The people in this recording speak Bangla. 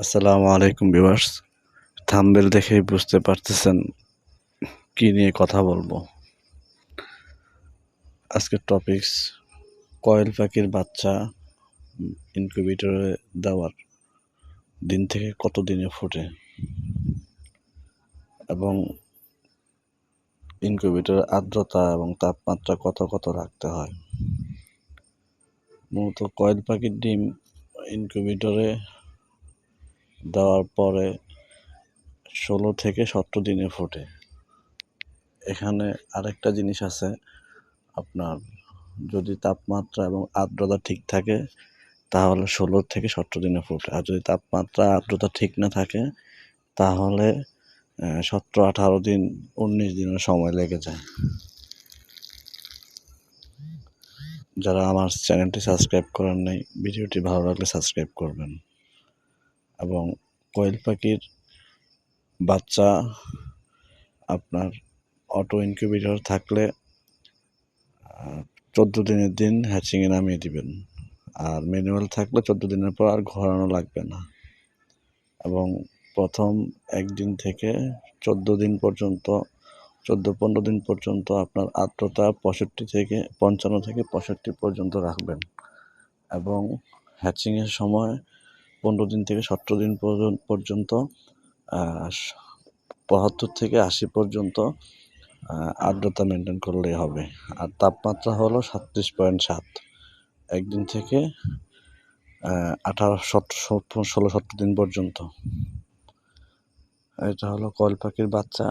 আসসালামু আলাইকুম ভিউয়ার্স। থাম্বনেল দেখেই বুঝতে পারতেছেন কি নিয়ে কথা বলবো। আজকের টপিকস কয়েল পাখির বাচ্চা ইনকিউবেটরে দেওয়ার দিন থেকে কত দিনে ফোটে এবং ইনকিউবেটরের আর্দ্রতা এবং তাপমাত্রা কত রাখতে হয়। মূলত কয়েল পাখির ডিম ইনকিউবেটরে দেওয়ার পরে 16 থেকে 17 দিনে ফোটে। এখানে আরেকটা জিনিস আছে, আপনার যদি তাপমাত্রা এবং আর্দ্রতা ঠিক থাকে তাহলে 16 থেকে 17 দিনে ফোটে। আর যদি তাপমাত্রা আর্দ্রতা ঠিক না থাকে তাহলে 17-18 দিন 19 দিনের সময় লেগে যায়। যারা আমার চ্যানেলটি সাবস্ক্রাইব করেন নাই, ভিডিওটি ভালো লাগলে সাবস্ক্রাইব করবেন। এবং কোয়েল পাখির বাচ্চা আপনার অটো ইনকিউবেটর থাকলে 14 দিনের দিন হ্যাচিংয়ে নামিয়ে দিবেন। আর ম্যানুয়াল থাকলে 14 দিনের পর আর ঘোরানো লাগবে না। এবং প্রথম 1 দিন থেকে 14 দিন পর্যন্ত 14-15 দিন পর্যন্ত আপনার আর্দ্রতা 55 থেকে 65 পর্যন্ত রাখবেন। এবং হ্যাচিংয়ের সময় 15 দিন থেকে 17 দিন পর্যন্ত 72 থেকে 80 পর্যন্ত আর্দ্রতা মেনটেন করলেই হবে। আর তাপমাত্রা হলো 37.7, একদিন থেকে 16-17 দিন পর্যন্ত। এটা হলো কয়েল পাখির বাচ্চা